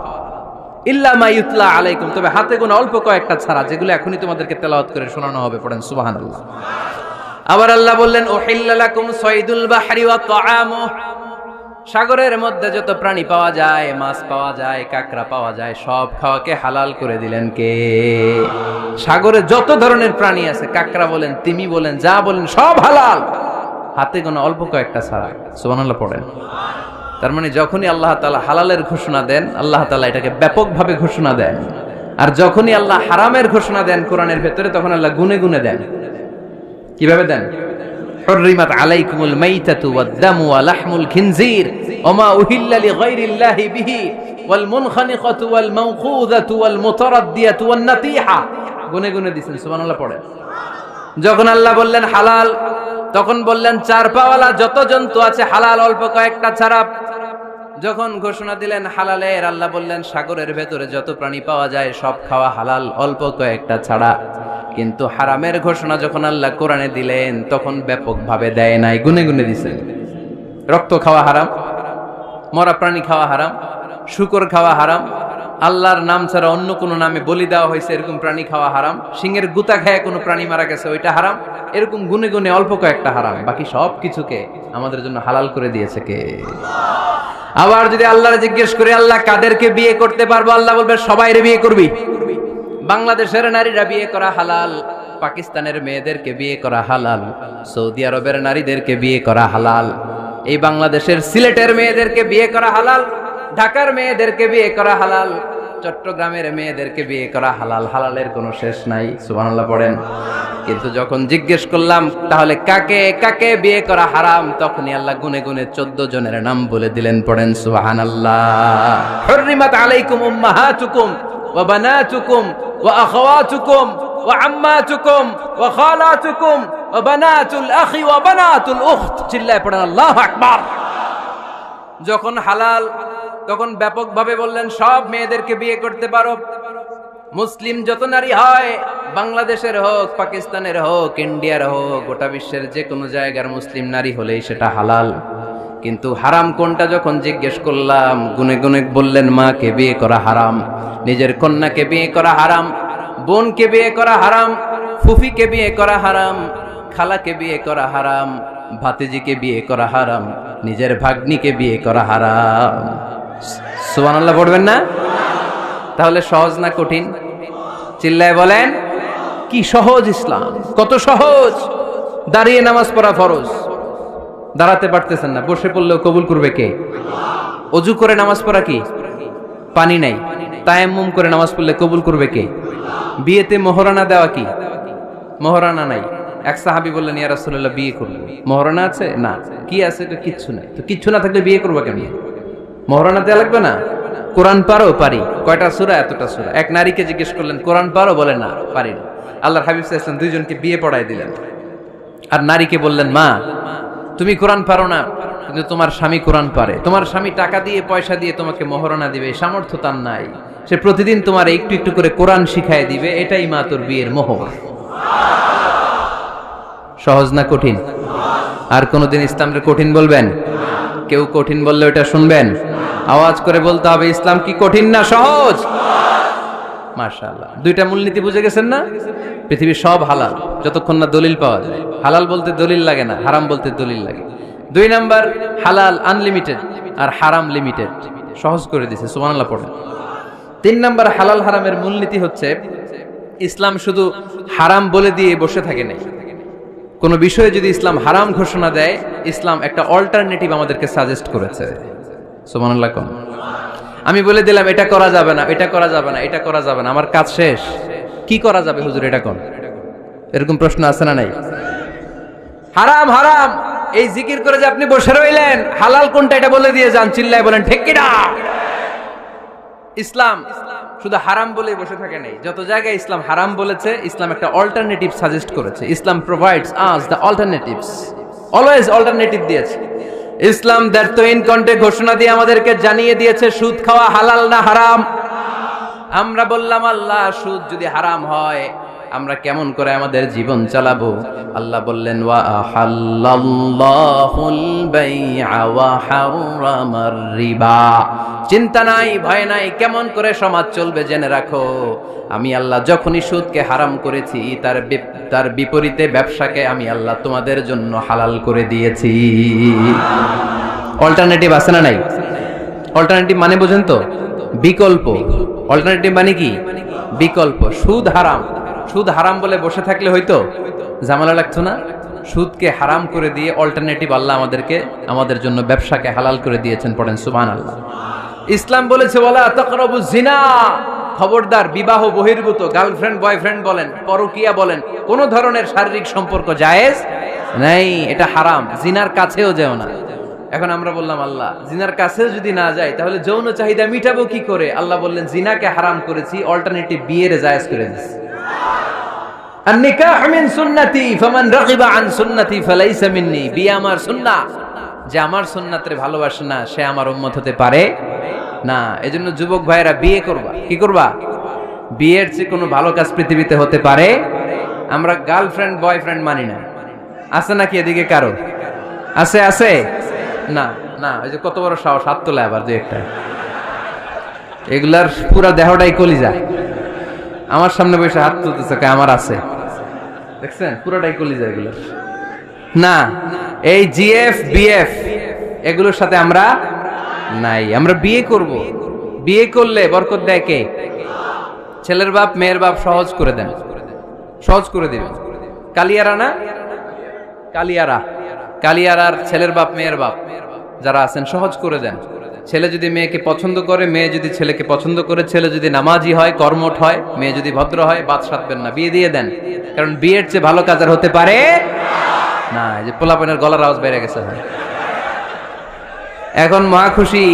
ইল্লা মা ইউতলা আলাইকুম, তবে হাতে গোনা অল্প কয়েকটা ছাড়া, যেগুলো এখনই তোমাদেরকে তেলাওয়াত করে শোনানো হবে। পড়েন সুবহানাল্লাহ। আবার আল্লাহ বললেন, উহিল্লা লাকুম সাইদুল বাহরি ওয়া তাআমুহু, সাগরের মধ্যে যত প্রাণী পাওয়া যায়, মাছ পাওয়া যায়, কাঁকড়া পাওয়া যায়, সব খাওয়াকে হালাল করে দিলেন কে? সাগরে যত ধরনের প্রাণী আছে, কাঁকড়া বলেন, তিমি বলেন, যা বলেন, সব হালাল, হাতে গোনা অল্প কয়েকটা ছাড়া। সুবহানাল্লাহ পড়েন। তার মানে যখনই আল্লাহ তাআলা হালালের ঘোষণা দেন, আল্লাহ তাআলা এটাকে ব্যাপকভাবে ঘোষণা দেন। আর যখনই আল্লাহ হারামের ঘোষণা দেন কোরআনের ভেতরে, তখন আল্লাহ গুনে গুনে দেন। কিভাবে দেন? হুররিমাত আলাইকুমুল মাইতাতু ওয়াদ-দামু ওয়া লাহমুল খিনজির ওয়া মা উহিল্লা লিগাইরিল্লাহি বিহি ওয়াল মুনখানিকাতু ওয়াল মাওকুযাতু ওয়াল মুতারাদ্দিয়াতু ওয়ান নাতিহা। গুনে গুনে দিয়েছেন। সুবহানাল্লাহ পড়েন। যখন আল্লাহ বললেন হালাল, তখন বললেন চার পাওয়ালা যত জন্তু আছে হালাল, অল্প কয়েকটা ছাড়া। যখন ঘোষণা দিলেন হালালের, আল্লাহ বললেন সাগরের ভেতরে যত প্রাণী পাওয়া যায় সব খাওয়া হালাল, অল্প কয়েকটা ছাড়া। কিন্তু হারামের ঘোষণা যখন আল্লাহ কোরআনে দিলেন, তখন ব্যাপকভাবে দেয় নাই, গুনে গুনে দিয়েছেন। রক্ত খাওয়া হারাম, মরা প্রাণী খাওয়া হারাম, শূকর খাওয়া হারাম, আল্লাহর নাম ছাড়া অন্য কোনো নামে বলি দেওয়া হয়েছে এরকম প্রাণী খাওয়া হারাম, সিংহের গুতা খায় কোনো প্রাণী মারা গেছে ওইটা হারাম। এরকম গুনে গুনে অল্প কয়েকটা হারাম, বাকি সব কিছুকে আমাদের জন্য হালাল করে দিয়েছে কে? আবার যদি আল্লাহরে জিজ্ঞেস করে আল্লাহ কাদেরকে বিয়ে করতে পারবো, আল্লাহ বলবে সবাইরে বিয়ে করবি। বাংলাদেশের নারীরা বিয়ে করা হালাল, পাকিস্তানের মেয়েদেরকে বিয়ে করা হালাল, সৌদি আরবের নারীদেরকে বিয়ে করা হালাল, এই বাংলাদেশের সিলেটের মেয়েদেরকে বিয়ে করা হালাল, ঢাকার মেয়েদেরকে বিয়ে করা হালাল, চট্টগ্রামের মেয়েদেরকে বিয়ে করা হালাল। হালালের কোনো শেষ নাই। সুবহানাল্লাহ পড়েন। কিন্তু যখন জিজ্ঞেস করলাম তাহলে কাকে কাকে বিয়ে করা হারাম, তখনই আল্লাহ গুনে গুনে 14 জনের নাম বলে দিলেন। পড়েন সুবহানাল্লাহ। হুররিমাত আলাইকুম উম্মাহাতুকুম ওয়া বানাতুকুম ওয়া আখাওয়াতুকুম ওয়া আম্মাতুকুম ওয়া খালাতুকুম ওয়া বানাতুল আখি ওয়া বানাতুল উখত। চিল্লায় পড়েন আল্লাহু আকবার। যখন হালাল, তখন ব্যাপকভাবে বললেন সব মেয়েদেরকে বিয়ে করতে পারো। মুসলিম যত নারী হয়, বাংলাদেশের হোক, পাকিস্তানের হোক, ইন্ডিয়ার হোক, গোটা বিশ্বের যে কোনো জায়গার মুসলিম নারী হলেই সেটা হালাল। কিন্তু হারাম কোনটা যখন জিজ্ঞেস করলাম, গুনে গুনে বললেন মাকে বিয়ে করা হারাম, নিজের কন্যাকে বিয়ে করা হারাম, বোনকে বিয়ে করা হারাম, ফুফিকে বিয়ে করা হারাম, খালাকে বিয়ে করা হারাম, ভাতিজিকে বিয়ে করা হারাম, নিজের ভাগ্নিকে বিয়ে করা হারাম। সুবহানাল্লাহ পড়বেন না? তাহলে সহজ না কঠিন? চিল্লায় বলেন, কি সহজ ইসলাম, কত সহজ। দাঁড়িয়ে নামাজ পড়া ফরজ, দাঁড়াতে পারতেছেন না, বসে পড়লেও কবুল করবে কে? অজু করে নামাজ পড়া কি? পানি নাই, তায়াম্মুম করে নামাজ পড়লে কবুল করবে কে? বিয়েতে মোহরানা দেওয়া কি? মোহরানা নাই। এক সাহাবী বললেন, ইয়া রাসূলুল্লাহ বিয়ে করব, মোহরানা আছে? না। কি আছে? তো কিচ্ছু নাই। তো কিচ্ছু না থাকলে বিয়ে করবো কেন? মোহরানা দেওয়া লাগবে না? কোরআন পারো? পারি। কয়টা সূরা? এতটা সূরা। এক নারীকে জিজ্ঞেস করলেন, কোরআন পারো? বলে না, পারি না। আল্লাহর হাবিব সাল্লাল্লাহু আলাইহি ওয়াসাল্লাম দুইজনকে বিয়ে পড়াই দিলেন। আর নারীকে বললেন, মা তুমি কোরআন পারো না, কিন্তু তোমার স্বামী কোরআন পারে। তোমার স্বামী টাকা দিয়ে পয়সা দিয়ে তোমাকে মোহরানা দিবে, সামর্থ্য তার নাই। সে প্রতিদিন তোমার একটু একটু করে কোরআন শিখায় দিবে, এটাই মা তোর বিয়ের মোহর। সহজ না কঠিন? আর কোনদিন ইসলামকে কঠিন বলবেন? কেউ কঠিন বললে ওটা শুনবেন? আওয়াজ করে বলতে হবে, ইসলাম কি কঠিন না সহজ? মাশাআল্লাহ। দুইটা মূলনীতি বুঝে গেছেন না? পৃথিবীর সব হালাল যতক্ষণ না দলিল পাওয়া যায়। হালাল বলতে দলিল লাগে না, হারাম বলতে দলিল লাগে। 2 নাম্বার, হালাল আনলিমিটেড আর হারাম লিমিটেড। সহজ করে দিয়েছে, সুবহানাল্লাহ পড়েন। 3 নাম্বার, হালাল হারামের মূলনীতি হচ্ছে ইসলাম শুধু হারাম বলে দিয়ে বসে থাকে না। কোন বিষয়ে যদি ইসলাম হারাম ঘোষণা দেয়, ইসলাম একটা অল্টারনেটিভ আমাদেরকে সাজেস্ট করেছে। সুবহানাল্লাহ কোন? আমি বলে দিলাম এটা করা যাবে না, এটা করা যাবে না, এটা করা যাবে না, আমার কাজ শেষ, কি করা যাবে হুজুর এটা কোন? এরকম প্রশ্ন আছে না নাই? হারাম হারাম এই জিকির করে যে আপনি বসে রইলেন, হালাল কোনটা এটা বলে দিয়ে যান, চিল্লায় বলেন ঠিক কি না? ইসলাম শুধু হারাম বলে বসে থাকে নাই। যত জায়গায় ইসলাম হারাম বলেছে, ইসলাম একটা অল্টারনেটিভ সাজেস্ট করেছে। Islam provides us the alternatives, always alternative দিয়েছে। ইসলাম দ্যাট ইন কন্টে ঘোষণা দিয়ে আমাদেরকে জানিয়ে দিয়েছে সুদ খাওয়া হালাল না হারাম। আমরা বললাম, আল্লাহ সুদ যদি হারাম হয় আমরা কেমন করে আমাদের জীবন চালাবো? আল্লাহ বললেন, ওয়া আহাল্লাল্লাহুল বাই'a ওয়া হারামার রিবা। চিন্তা নাই, ভয় নাই, কেমন করে সমাজ চলবে জেনে রাখো। আমি আল্লাহ যখনই সুদকে হারাম করেছি, তার বিপরীতে ব্যবসাকে আমি আল্লাহ তোমাদের জন্য হালাল করে দিয়েছি। অল্টারনেটিভ আছে না নাই? অল্টারনেটিভ মানে বোঝেন তো? বিকল্প। অল্টারনেটিভ মানে কি? বিকল্প। সুদ হারাম, সুদ হারাম বলে বসে থাকলে হয়তো ঝামেলা লাগতো না। সুদকে হারাম করে দিয়ে অল্টারনেটিভ আল্লাহ আমাদের জন্য ব্যবসাকে হালাল করে দিয়েছেন। পড়েন সুবহানাল্লাহ। ইসলাম বলেছে, ওয়ালা তাকরাবুজ জিনা, খবরদার বিবাহ বহির্ভূত, গার্লফ্রেন্ড বয়ফ্রেন্ড বলেন, পরকীয়া বলেন, কোন ধরনের শারীরিক সম্পর্ক জায়েজ নাই, এটা হারাম। জিনার কাছেও যেও না। এখন আমরা বললাম, আল্লাহ জিনার কাছেও যদি না যায় তাহলে যৌন চাহিদা মিটাবো কি করে? আল্লাহ বললেন, জিনাকে হারাম করেছি, অল্টারনেটিভ বিয়ের জায়েজ করে দিয়েছি। আন-নিকাহ মিন সুন্নতি ফামান রাগিবা আন সুন্নতি ফালাইসা মিন্নি। বিয়ে আমার সুন্নাহ, যে আমার সুন্নাতের ভালোবাসে না সে আমার উম্মত হতে পারে না। এজন্য যুবক ভাইরা বিয়ে করবা। কি করবা? বিয়ের চেয়ে কোনো ভালো কাজ পৃথিবীতে হতে পারে? আমরা গার্লফ্রেন্ড বয়ফ্রেন্ড মানি না। আছে নাকি এদিকে কারো? আছে? আছে না? না, ওই যে কত বড় সাহস, হাত তোলে আবার যে একটা। এগুলার পুরা দেহটাই কলিজা। আমার সামনে বসে হাত তুলতেছে, আমার আছে। দেখছেন, পুরোটাই কলিজা এগুলো। না, এই জিএফ বিএফ এগুলোর সাথে আমরা নাই। আমরা বিয়ে করব। বিয়ে করলে বরকত দেয় কে? ছেলের বাপ মেয়ের বাপ সহজ করে দেন, সহজ করে দিবেন। কালিয়ারা না, কালিয়ারার ছেলের বাপ মেয়ের বাপ যারা আছেন সহজ করে দেন। ছেলে যদি মেয়েকে পছন্দ করে, মেয়ে যদি ছেলেকে পছন্দ করে, ছেলে যদি নামাজি হয়, কর্মঠ হয়, মেয়ে যদি ভদ্র হয়, বাদ সাধবেন না, বিয়ে দিয়ে দেন। কারণ বিয়ের চেয়ে ভালো কাজ আর হতে পারে না। এই যে পোলাপানের গলার আওয়াজ বেড়ে গেছে। এখন মহা খুশি,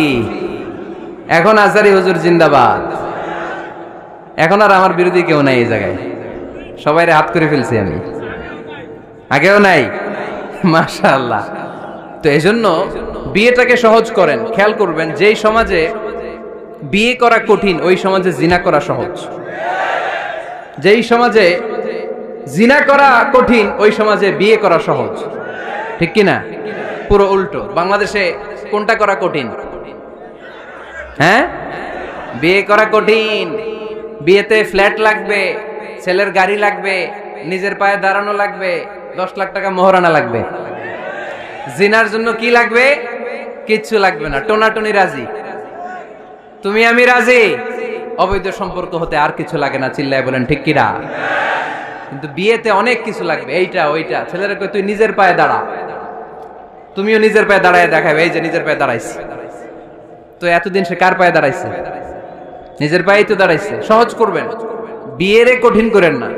এখন আজারি হুজুর জিন্দাবাদ। এখন আর আমার বিরোধী কেউ নাই এই জায়গায়, সবাই হাত করে ফেলছি আমি, আগেও নাই। মাশাআল্লাহ। তো এজন্য বিয়েটাকে সহজ করেন। খেয়াল করবেন, যেই সমাজে বিয়ে করা কঠিন ওই সমাজে জিনা করা সহজ। যেই সমাজে জিনা করা কঠিন ওই সমাজে বিয়ে করা সহজ। ঠিক কি না? পুরো উল্টো। বাংলাদেশে কোনটা করা কঠিন? হ্যাঁ, বিয়ে করা কঠিন। বিয়েতে ফ্ল্যাট লাগবে, ছেলের গাড়ি লাগবে, নিজের পায়ে দাঁড়ানো লাগবে, 10 লাখ টাকা মোহরানা লাগবে। জিনার জন্য কি লাগবে? কিচ্ছু লাগবে না, টোনাটুনি রাজি। তুমি আমি রাজি, অবৈধ সম্পর্ক হতে আর কিছু লাগে না, চিল্লায় বলেন ঠিক কিনা? কিন্তু বিয়েতে অনেক কিছু লাগবে, এইটা ওইটা। ছেলেরা কই তুই নিজের পায়ে দাঁড়া, তুমিও নিজের পায়ে দাঁড়ায় দেখাবে, এই যে নিজের পায়ে দাঁড়াইছে। তো এতদিন সে কার পায়ে দাঁড়াইছে? নিজের পায়েই তো দাঁড়াইছে। সহজ করবেন, বিয়েরে কঠিন করেন না।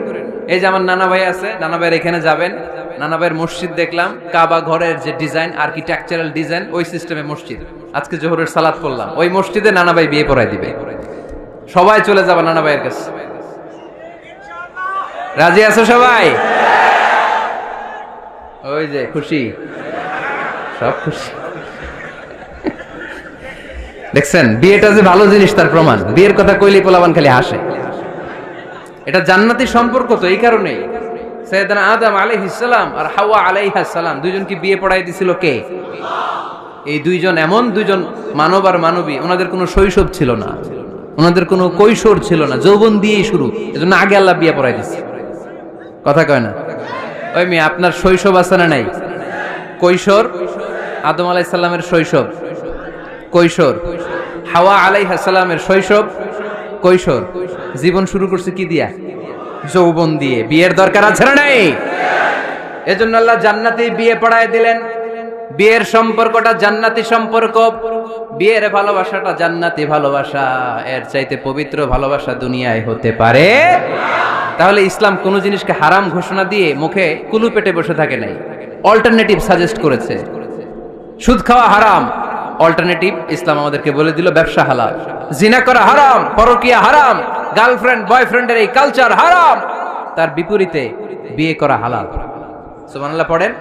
এই যে আমার নানা ভাই আছে, নানা ভাইয়ের এখানে যাবেন, নানা ভাইয়ের মসজিদ দেখলাম, কাবা ঘরের যে ডিজাইন, আর্কিটেকচারাল ডিজাইন, ওই সিস্টেমে মসজিদ। আজকে জোহরের সালাত পড়লাম, ওই মসজিদে নানা ভাই বিয়ে পড়াই দিবে। সবাই চলে যাবে নানা ভাইয়ের কাছে। রাজি আছো সবাই? ওই যে খুশি, সব খুশি। দেখছেন বিয়েটা যে ভালো জিনিস তার প্রমাণ। বিয়ের কথা কইলে পোলাবান খালি হাসে। এটা জান্নাতি সম্পর্ক, তো এই কারণেই সাইয়েদনা আদম আলাইহিস সালাম আর হাওয়া আলাইহাস সালাম দুইজনকে বিয়ে পড়াই দিছিল কে? এই দুইজন এমন দুইজন মানব আর মানবী, ওনাদের কোনো শৈশব ছিল না, ওনাদের কোনো কৈশোর ছিল না, যৌবন দিয়েই শুরু। এজন্য আগে আল্লাহ বিয়ে পড়াই দিছে। কথা কয় না? ওই মেয়ে আপনার শৈশব আছে না নাই? কৈশোর, আদম আলাইহিস সালামের শৈশব কৈশোর, হাওয়া আলাইহিস সালামের শৈশব কৈশোর। জীবন শুরু করছে কি দিয়া? যৌবন দিয়ে। বিয়ের দরকার আছে না নাই? এজন্য আল্লাহ জান্নাতেই বিয়ে পড়ায় দিলেন। বিয়ের সম্পর্কটা জান্নাতি সম্পর্ক, বিয়ের ভালোবাসাটা জান্নাতি ভালোবাসা। এর চাইতে পবিত্র ভালোবাসা দুনিয়ায় হতে পারে? তাহলে ইসলাম কোন জিনিসকে হারাম ঘোষণা দিয়ে মুখে কুলু পেটে বসে থাকে নাই, অল্টারনেটিভ সাজেস্ট করেছে। সুদ খাওয়া হারাম, অল্টারনেটিভ ইসলাম আমাদেরকে বলে দিল ব্যবসা হালাল। জিনা করা হারাম, পরকিয়া হারাম, গার্লফ্রেন্ড বয়ফ্রেন্ডের এই কালচার হারাম, তার বিপরীতে বিয়ে করা হালাল। সুবহানাল্লাহ পড়েন।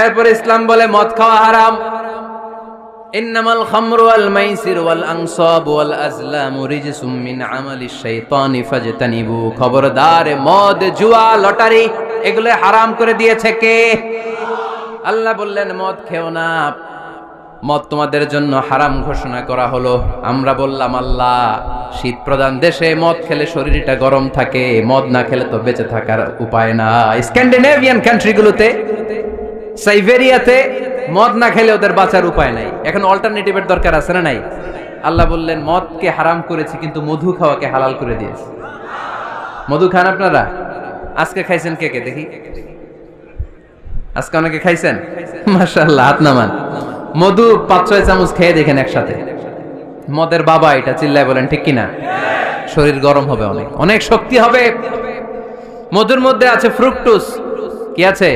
এরপর ইসলাম বলে মদ খাওয়া হারাম। ইন্নামাল খামরু ওয়াল মাইসির ওয়াল আনসাব ওয়াল আজলামু রিজসুম মিন আমালিশ শাইতানি ফাজতানিবু। খবরদার, মদ, জুয়া, লটারি এগুলো হারাম করে দিয়েছে কে? আল্লাহ বললেন মদ খেও না, মদ তোমাদের জন্য হারাম ঘোষণা করা হলো। আমরা বললাম আল্লাহ, শীত প্রধান দেশে মদ খেলে শরীরটা গরম থাকে, মদ না খেলে তো বেঁচে থাকার উপায় না। স্ক্যান্ডিনেভিয়ান কান্ট্রিগুলোতে, সাইবেরিয়াতে মদ না খেলে ওদের বাঁচার উপায় নাই। এখন অল্টারনেটিভের দরকার আছে না নাই? আল্লাহ বললেন মদকে হারাম করেছি, কিন্তু মধু খাওয়াকে হালাল করে দিয়েছি। মধু খান আপনারা? আজকে খাইছেন কে কে দেখি? আজকে অনেকে খাইছেন? মাশাআল্লাহ, হাত নামান। মধু 5-6 চামচ খেয়ে দেখেন একসাথে। মদের বাবা এটা, চিল্লায় বলেন ঠিক কিনা? শরীর গরম হবে, অনেক অনেক শক্তি হবে। মধুর মধ্যে আছে ফ্রুকটোজ। কি আছে?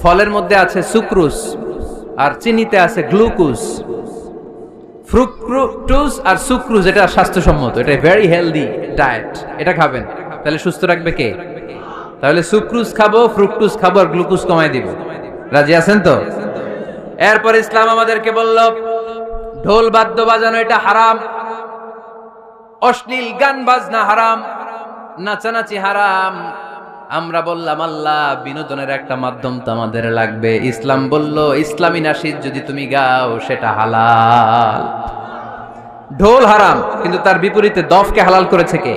ফলের মধ্যে আছে সুক্রোজ, আর চিনিতে আছে গ্লুকোজ। ফ্রুকটোজ আর সুক্রোজ এটা স্বাস্থ্যসম্মত, এটা ভেরি হেলদি ডায়েট। এটা খাবেন, তাহলে সুস্থ রাখবে কে? তাহলে সুক্রোজ খাবো, ফ্রুকটোজ খাবো, আর গ্লুকোজ কমায় দিব। রাজি আছেন তো? এরপর ইসলাম আমাদেরকে বলল ঢোল বাদ্য বাজানো এটা হারাম, অশ্লীল গান বাজনা হারাম, নাচানাচি হারাম। আমরা বললাম আল্লাহ, বিনোদনের একটা মাধ্যম তো আমাদের লাগবে। ইসলাম বলল ইসলামী নাশিদ যদি তুমি গাও সেটা হালাল। ঢোল হারাম, কিন্তু তার বিপরীতে দফকে হালাল করেছে কে?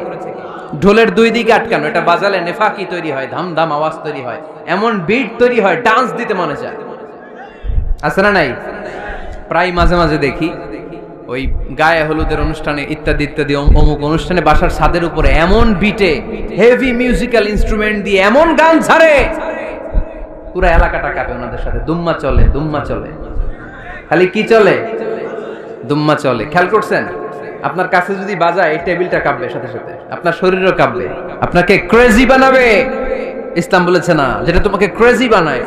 ঢোলের দুই দিকে আটকানো, এটা বাজালে নেফাকি তৈরি হয়, ধামধাম আওয়াজ তৈরি হয়, এমন বিট তৈরি হয়, ডান্স দিতে মনে চায়। আছে না নাই? প্রায় মাঝে মাঝে দেখি ওই গায়ে হলুদের অনুষ্ঠানে ইত্যাদি ইত্যাদি অমুক অনুষ্ঠানে বাসার ছাদের উপরে এমন বিটে হেভি মিউজিক্যাল ইনস্ট্রুমেন্ট দিয়ে এমন গান ছাড়ে, পুরো এলাকাটা কাঁপে ওনাদের সাথে। দুম্মা চলে, দুম্মা চলে, খালি কি চলে? দুম্মা চলে। খেয়াল করছেন? আপনার কাছে যদি বাজায় এই টেবিলটা কাঁপবে, সাথে সাথে আপনার শরীরও কাঁপবে, আপনাকে ক্রেজি বানাবে। ইসলাম বলেছে না, যেটা তোমাকে ক্রেজি বানায়,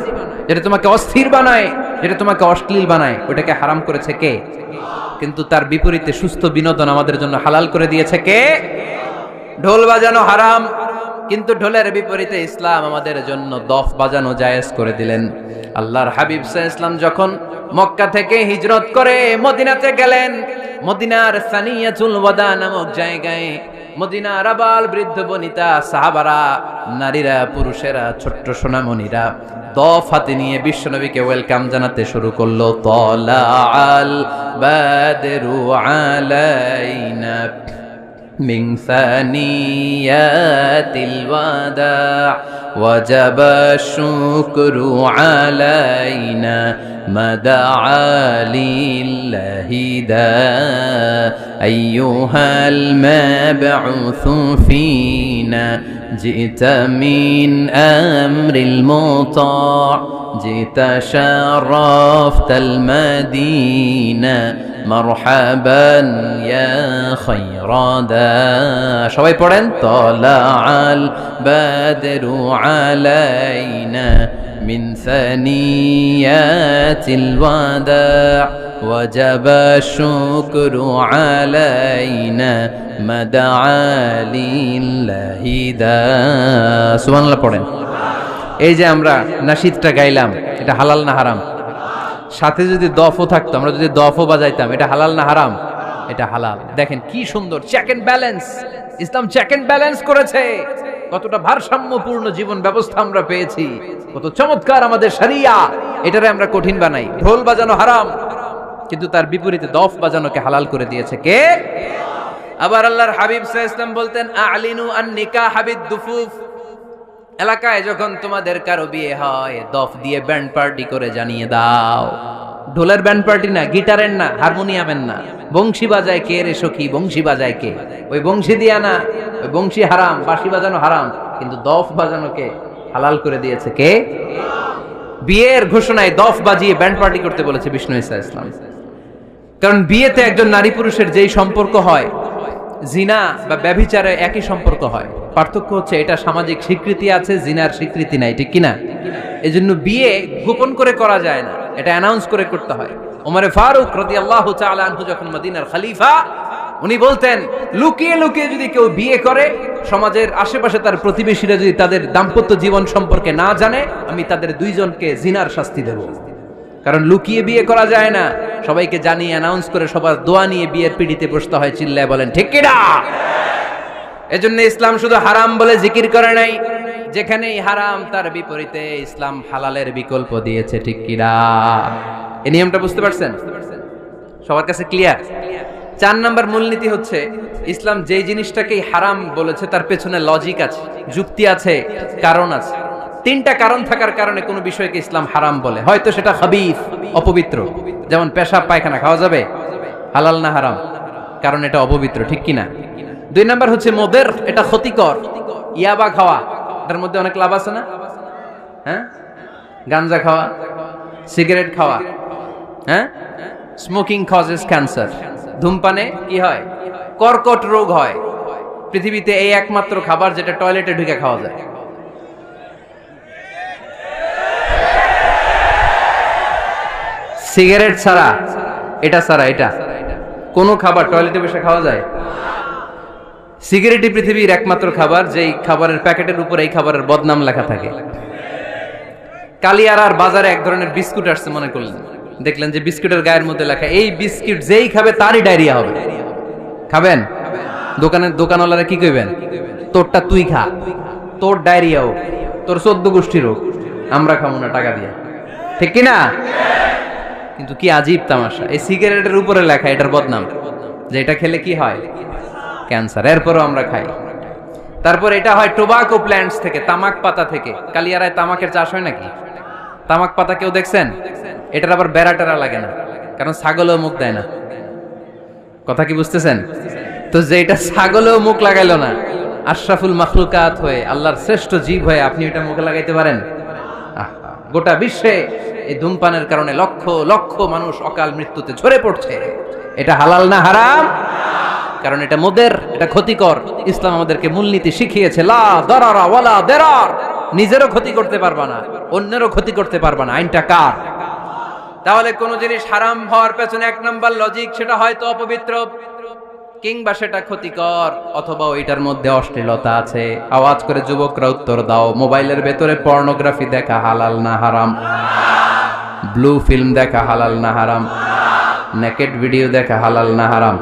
যেটা তোমাকে অস্থির বানায়, যেটা তোমাকে অশ্লীল বানায়, ওটাকে হারাম করেছে কে? কিন্তু তার বিপরীতে সুস্থ বিনোদন আমাদের জন্য হালাল করে দিয়েছে কে? ঢোল বাজানো হারাম, কিন্তু ঢোলের বিপরীতে ইসলাম আমাদের জন্য দফ বাজানো জায়েজ করে দিলেন। আল্লাহর হাবিব সাল্লাল্লাহু আলাইহি ওয়াসাল্লাম যখন মক্কা থেকে হিজরত করে মদিনাতে গেলেন, মদিনার সানিয়াতুল ওয়াদা নামক জায়গায় মদিনার আবাল বৃদ্ধ বনিতা, সাহাবারা, নারীরা, পুরুষেরা, ছোট্ট সোনামণিরা দফ হাতে নিয়ে বিশ্বনবীকে ওয়েলকাম জানাতে শুরু করলো। তলাআল বাদরু আলাইনা من ثنيات الوداع وجب الشكر علينا ما دعا لله داع أيها المبعوث فينا جئت من أمر المطاع جئت شرفت المدينة مرحبا يا خير داع সবাই পড়েন طلع البدر علينا من ثنيات الوداع وجب الشكر علينا ما دعا لله داع সুবহানাল্লাহ পড়েন। এই যে আমরা নাশিদটা গাইলাম, এটা হালাল না হারাম? সাথে যদি দফও থাকতো, আমরা যদি দফও বাজাইতাম, এটা হালাল না হারাম? এটা হালাল। দেখেন কি সুন্দর check and balance, Islam check and balance করেছে। কতটা ভারসাম্যপূর্ণ জীবন ব্যবস্থা আমরা পেয়েছি, কত চমৎকার আমাদের শরিয়া। এটারে আমরা কঠিন বানাই। ঢোল বাজানো হারাম, কিন্তু তার বিপরীতে দফ বাজানোকে হালাল করে দিয়েছে কে? আবার আল্লাহর হাবিব সাল্লাল্লাহু আলাইহি ওয়াসাল্লাম বলতেন আ'লিনু আন নিকাহ বিদ-দুফুফ, এলাকায় যখন তোমাদের কারো বিয়ে হয় দফ দিয়ে ব্যান্ড পার্টি করে জানিয়ে দাও। ঢোলের ব্যান্ড পার্টি না, গিটারের না, হারমোনিয়ামের না, বংশী বাজায় কে রে সখী, বংশী বাজায় কে? ওই বংশী দিয়া না, ওই বংশী হারাম, বাঁশি বাজানো হারাম, কিন্তু দফ বাজানোকে হালাল করে দিয়েছে কে? বিয়ের ঘোষণায় দফ বাজিয়ে ব্যান্ড পার্টি করতে বলেছে বিষ্ণু ঈসা ইসলাম। কারণ বিয়েতে একজন নারী পুরুষের যেই সম্পর্ক হয়, জিনা বা ব্যভিচারে একই সম্পর্ক হয়। পার্থক্য হচ্ছে এটা সামাজিক স্বীকৃতি আছে, জিনার স্বীকৃতি নাই, ঠিক কিনা? এজন্য বিয়ে গোপন করে করা যায় না, এটা অ্যানাউন্স করে করতে হয়। ওমর ফারুক রাদিয়াল্লাহু তাআলা আনহু যখন মদিনার খলিফা, উনি বলতেন লুকিয়ে লুকিয়ে যদি কেউ বিয়ে করে, সমাজের আশেপাশে তার প্রতিবেশীরা যদি তাদের দাম্পত্য জীবন সম্পর্কে না জানে, আমি তাদের দুইজনকে জিনার শাস্তি দেব। কারণ লুকিয়ে বিয়ে করা যায় না, সবাইকে জানিয়ে অ্যানাউন্স করে সবার দোয়া নিয়ে বিয়ের পিড়িতে বসতে হয়। চিল্লায় বলেন ঠিক কিনা? এজন্য ইসলাম শুধু হারাম বলে জিকির করে নাই, যেখানেই হারাম তার বিপরীতে ইসলাম হালালের বিকল্প দিয়েছে, ঠিক কিনা? এই নিয়মটা বুঝতে পারছেন? সবার কাছে ক্লিয়ার? 4 নম্বর মূলনীতি হচ্ছে ইসলাম যেই জিনিসটাকেই হারাম বলেছে তার পেছনে লজিক আছে, যুক্তি আছে, কারণ আছে। 3টা কারণ থাকার কারণে কোনো বিষয়কে ইসলাম হারাম বলে। হয়তো সেটা খাবিস, অপবিত্র, যেমন পেশাব পায়খানা খাওয়া যাবে, হালাল না হারাম? কারণ এটা অপবিত্র, ঠিক কিনা? 2 নম্বর হচ্ছে মোদের, এটা ক্ষতিকর। ইয়াবা খাওয়া, এটার মধ্যে অনেক লাভ আছে না? হ্যাঁ, গাঞ্জা খাওয়া, সিগারেট খাওয়া, হ্যাঁ, স্মোকিং কজেস ক্যান্সার। ধূমপানে কি হয়? কর্কট রোগ হয়। পৃথিবীতে এই একমাত্র খাবার যেটা টয়লেটে ঢুকে খাওয়া যায়। সিগারেট ছাড়া, এটা ছাড়া, এটা কোন খাবার টয়লেটে বসে খাওয়া যায়? সিগারেটই পৃথিবীর একমাত্র খাবার যেই খাবারের প্যাকেটের উপর এই খাবারের বদনাম লেখা থাকে। কালিয়ারার বাজারে এক ধরনের বিস্কুট আসছে, মনে করলেন, দেখলেন যে বিস্কুটের গায়ের মধ্যে লেখা এই বিস্কুট যেই খাবে তারই ডায়রিয়া হবে। খাবেন? দোকানওয়ালারা কি কইবেন? তোরটা তুই খা, তোর ডায়রিয়া হোক, তোর 14 গোষ্ঠীর হোক, আমরা খাবো না টাকা দিয়ে, ঠিক কিনা? কিন্তু কি আজীব তামাশা, এই সিগারেটের উপরে লেখা এটার বদনাম, যে এটা খেলে কি হয়? ক্যান্সার। এরপরও আমরা খাই। তারপর এটা হয় টোবাকো প্ল্যান্টস থেকে, তামাক পাতা থেকে। কালিয়ারায় তামাকের চাষ হয় নাকি? তামাক পাতা কেউ দেখছেন? এটার আবার বেড়া টেরা লাগে না, কারণ ছাগলেও মুখ দেয় না। কথা কি বুঝতেছেন? তো যেটা ছাগলেও মুখ লাগাইলো না, আশরাফুল মাখলুকাত হয়ে, আল্লাহর শ্রেষ্ঠ জীব হয়ে আপনি এটা মুখে লাগাইতে পারেন? গোটা বিশ্বে এই ধূমপানের কারণে লক্ষ লক্ষ মানুষ অকাল মৃত্যুতে ঝরে পড়ছে। এটা হালাল না হারাম? কারণ এটা মোদের, এটা ক্ষতিকর। ইসলাম আমাদেরকে মূলনীতি শিখিয়েছে, লা দারারা ওয়ালা দিরার। নিজেরও ক্ষতি করতে পারবা না, অন্যেরও ক্ষতি করতে পারবা না। আইনটা কার? তাহলে কোন জিনিস হারাম হওয়ার পেছনে 1 নাম্বার লজিক, সেটা হয়তো অপবিত্র, কিংবা সেটা ক্ষতিকর, অথবা ওইটার মধ্যে অশ্লীলতা আছে। আওয়াজ করে যুবকরা উত্তর দাও, মোবাইলের ভেতরে পর্নোগ্রাফি দেখা হালাল না হারাম? ব্লু ফিল্ম দেখা হালাল না হারাম? নেকেড ভিডিও দেখা হালাল না হারাম?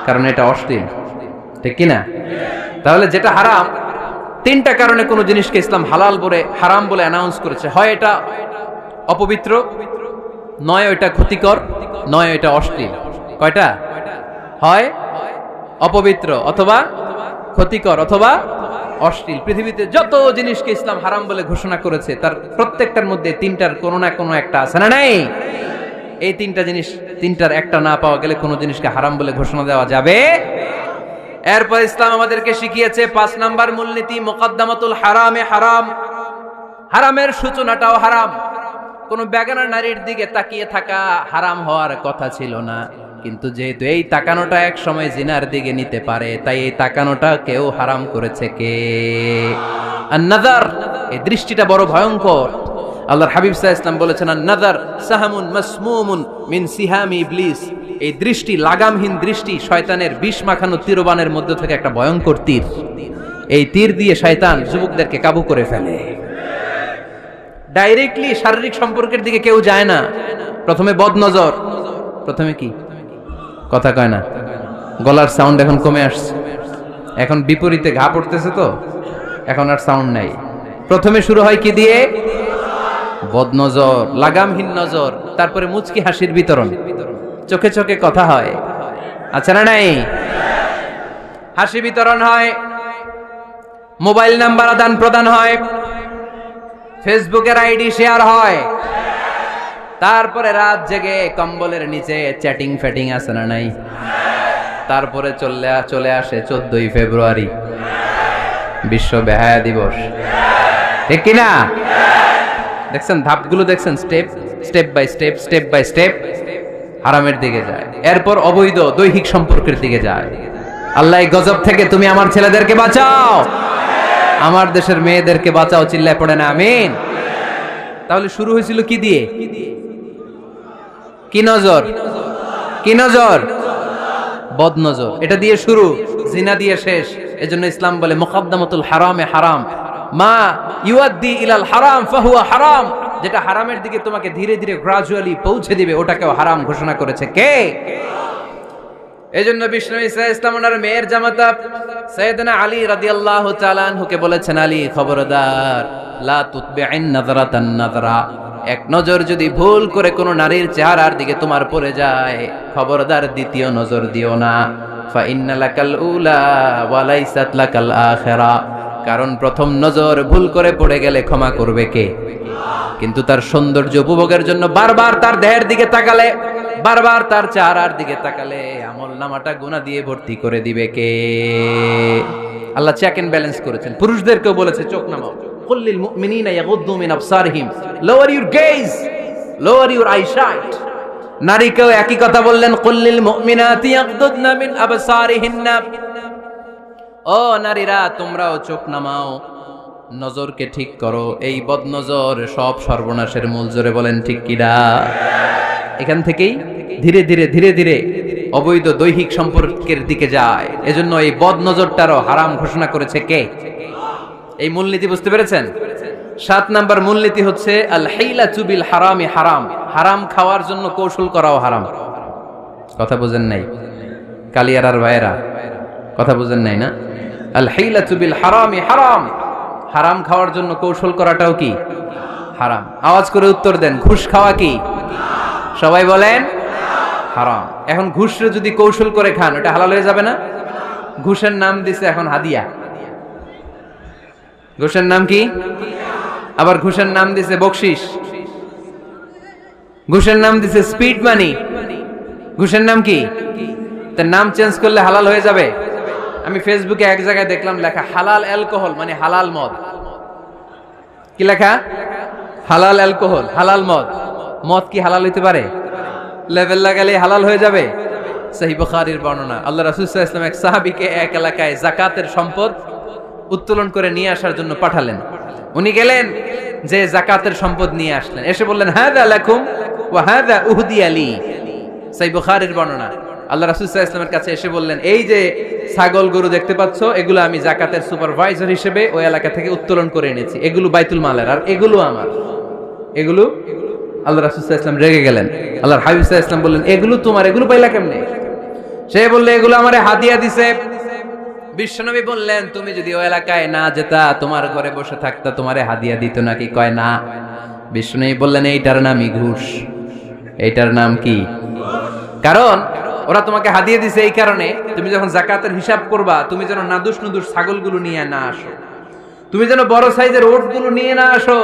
কারণ এটা অশ্লীল, ঠিক কিনা? তাহলে যেটা হারাম, 3টা কারণে কোন জিনিসকে ইসলাম হালাল বলে, হারাম বলে অ্যানাউন্স করেছে। হয় এটা অপবিত্র, নয় এটা ক্ষতিকর, নয় এটা অশ্লীল। কয়টা? হয় অপবিত্র অথবা ক্ষতিকর অথবা অশ্লীল, পৃথিবীতে যত জিনিসকে ইসলাম হারাম বলে ঘোষণা করেছে তার প্রত্যেকটার মধ্যে তিনটার কোনো না কোনো একটা আছে না নাই? এই তিনটা জিনিস, তিনটার একটা না পাওয়া গেলে কোনো জিনিসকে হারাম বলে ঘোষণা দেওয়া যাবে। এরপর ইসলাম আমাদেরকে শিখিয়েছে 5 নাম্বার মূলনীতি, মুকদ্দামাতুল হারামে হারাম। হারামের সূচনাটাও হারাম। কোন বেগানা নারীর দিকে তাকিয়ে থাকা হারাম হওয়ার কথা ছিল না, কিন্তু যেহেতু এই তাকানোটা এক সময় জিনার দিকে নিতে পারে, তাই এই তাকানোটা কেউ হারাম করেছে কে? আন-নাযার, এই দৃষ্টিটা বড় ভয়ঙ্কর। আল্লাহর হাবিব সাল্লাল্লাহু আলাইহি ওয়াসাল্লাম বলেছেন, আন-নাযার সাহামুন মাসমুমুন মিন সিহামি ইবলিস। এই দৃষ্টি, লাগামহীন দৃষ্টি, শয়তানের বিষ মাখানো তীরবানের মধ্যে থেকে একটা ভয়ঙ্কর তীর। এই তীর দিয়ে শয়তান যুবকদেরকে কাবু করে ফেলে। ডাইরেক্টলি শারীরিক সম্পর্কের দিকে কেউ যায় না, প্রথমে বদনজর, প্রথমে কি কথা কয় না, গলার সাউন্ড এখন কমে আসছে, এখন বিপরীতে ঘা পড়তেছে, তো এখন আর সাউন্ড নাই। প্রথমে শুরু হয় কি দিয়ে? বদনজর, লাগামহীন নজর। তারপরে মুচকি হাসির বিতরণ, চোখে চোখে কথা হয়, আচ্ছা না নাই? হাসি বিতরণ হয়, মোবাইল নাম্বার আদান প্রদান হয়, ফেসবুকের আইডি শেয়ার হয়, তারপরে রাত জেগে কম্বলের নিচে চ্যাটিং ফ্যাটিং আছে না নাই? তারপরে চলে আসে 14ই ফেব্রুয়ারি, বিশ্ব বেহায়া দিবস, ঠিক কিনা? দেখছেন ধাপগুলো, দেখছেন স্টেপ বাই স্টেপ হারামের দিকে যায়। এরপর অবৈধ দৈহিক সম্পর্কের দিকে যায়। আল্লাহ এই গজব থেকে তুমি আমার ছেলেদেরকে বাঁচাও, আমার দেশের মেয়েদেরকে বাঁচাও, চিল্লায় পড়ে না আমিন। তাহলে শুরু হয়েছিল কি দিয়ে? কি নজর? কি নজর? বদনজর। এটা দিয়ে শুরু, জিনা দিয়ে শেষ। এজন্য ইসলাম বলে মুকদ্দামাতুল হারামে হারাম, মা ইউআদ্দি ইলাল হারাম ফাহুয়া হারাম। যেটা হারামের দিকে তোমাকে ধীরে ধীরে গ্রাজুয়ালি পৌঁছে দিবে, ওটাকেও হারাম ঘোষণা করেছে কে? এজন্য বিষ্ণু ঈসা ইসলাম ওনার মেয়ের জামাতা সাইয়েদনা আলী রাদিয়াল্লাহু তাআলা আনহুকে বলেছেন, আলী খবরদার, লা তুতবি'ন নাযরাতান নাযরা। এক নজর যদি ভুল করে কোনো নারীর চেহারার দিকে তোমার পড়ে যায়, খবরদার দ্বিতীয় নজর দিও না। ফা ইন্না লাকাল উলা ওয়া লাইসাত লাকাল আখিরা। কারণ প্রথম নজর ভুল করে পড়ে গেলে ক্ষমা করবে কে? কিন্তু তার সৌন্দর্য উপভোগের জন্য বারবার তার দেহের দিকে তাকালে, বারবার তার চেহারার দিকে তাকালে আমল নামাটা গুনাহ দিয়ে ভর্তি করে দিবে কে? আল্লাহ চেক এন্ড ব্যালেন্স করেছেন। পুরুষদেরকেও বলেছে চোখ নামাও, কুল্লিল মুমিনিনা ইয়াগুদ্দু মিন আবসারিহিম, lower your gaze, lower your eyesight. নারীকেও একই কথা বললেন, কুল্লিল মুমিনাতি ইয়াগুদ্দুনা মিন আবসারিহিন্না। ও নারীরা, তোমরাও চোখ নামাও, নজরকে ঠিক করো। এই বদনজর সব সর্বনাশের মূল। জোরে বলেন ঠিক কিনা? এখান থেকেই ধীরে ধীরে অবৈধ দৈহিক সম্পর্কের দিকে যায়। এজন্য এই বদনজরটারও হারাম ঘোষণা করেছে কে? এই মূলনীতি বুঝতে পেরেছেন? 7 নাম্বার মূলনীতি হচ্ছে আল হিলাতু বিল হারামি হারাম। হারাম খাওয়ার জন্য কৌশল করাও হারাম। কথা বুঝেন নাই? কালিয়ারার ভাইয়েরা কথা বুঝেন নাই না? আল হিলাতু বিল হারামি হারাম। হারাম খাওয়ার জন্য কৌশল করাটাও কি হারাম? আওয়াজ করে উত্তর দেন, ঘুষ খাওয়া কি? সবাই বলেন হারাম। এখন ঘুষরে যদি কৌশল করে খান, ওটা হালাল হয়ে যাবে না? ঘুষের নাম দিছে এখন হাদিয়া। ঘুষের নাম কি? আবার ঘুষের নাম দিছে বকশিস, ঘুষের নাম দিছে স্পিড মানি। ঘুষের নাম কি? তার নাম চেঞ্জ করলে হালাল হয়ে যাবে? আমি ফেসবুকে এক জায়গায় দেখলাম লেখা হালাল অ্যালকোহল, মানে হালাল মদ। কি লেখা? হালাল অ্যালকোহল, হালাল মদ। মদ কি হালাল হইতে পারে? লেভেল লাগালে হালাল হয়ে যাবে? সহিহ বুখারীর বর্ণনা, আল্লাহ রাসূল সাল্লাল্লাহু আলাইহি ওয়াসাল্লাম এক সাহাবীকে এক এলাকায় যাকাতের সম্পদ উত্তোলন করে নিয়ে আসার জন্য পাঠালেন। উনি গেলেন, যে যাকাতের সম্পদ নিয়ে আসলেন, এসে বললেন হাযা লাকুম ওয়া হাযা উহদিয়া লি। সহিহ বুখারীর বর্ণনা, আল্লাহ রাসূল সাল্লাল্লাহু আলাইহি ওয়াসাল্লামের কাছে এসে বললেন, এই যে ছাগল গরু দেখতে পাচ্ছ, এগুলো আমি যাকাতের সুপারভাইজার হিসেবে ওই এলাকা থেকে উত্তোলন করে এনেছি, এগুলো বাইতুল মালের, আর এগুলো আমার। এগুলো আল্লাহ রাসূল সাল্লাল্লাহু আলাইহি ওয়াসাল্লাম রেগে গেলেন। আল্লাহর হাবিব সাল্লাল্লাহু আলাইহি ওয়াসাল্লাম বললেন, এগুলো তোমার, এগুলো পাইলা কেমনে? সে বললে, এগুলো আমারে হাদিয়া দিছে। বিশ্বনবী বললেন, তুমি যদি ওই এলাকায় না যেতা, তোমার ঘরে বসে থাকতা, তোমারে হাদিয়া দিত নাকি? কয় না। বিশ্বনবী বললেন, এইটার নামই ঘুষ। এইটার নাম কি? কারণ ওরা তোমাকে হাদিয়া দিছে এই কারণে তুমি যখন যাকাতের হিসাব করবা তুমি যেন নাদুস নুদুস ছাগলগুলো নিয়ে না আসো, তুমি যেন বড় সাইজের ওটগুলো নিয়ে না আসো,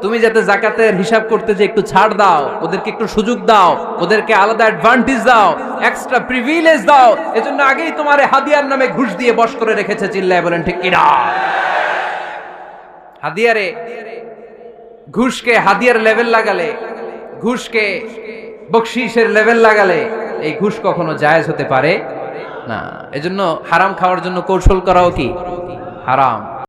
তুমি যাতে যাকাতের হিসাব করতে যে একটু ছাড় দাও, ওদেরকে একটু সুযোগ দাও, ওদেরকে আলাদা অ্যাডভান্টেজ দাও, এক্সট্রা প্রিভিলেজ দাও, এজন্য আগেই তোমারে হাদিয়ার নামে ঘুষ দিয়ে বশ করে রেখেছে। চিল্লায় বলেন ঠিক কিনা? হাদিয়ারে ঘুষকে হাদিয়ার লেভেল লাগালে, ঘুষকে বকশিসের লেভেল লাগালে এই ঘুষ কখনো জায়েজ হতে পারে না। এজন্য হারাম খাওয়ার জন্য কৌশল করাও কি হারাম।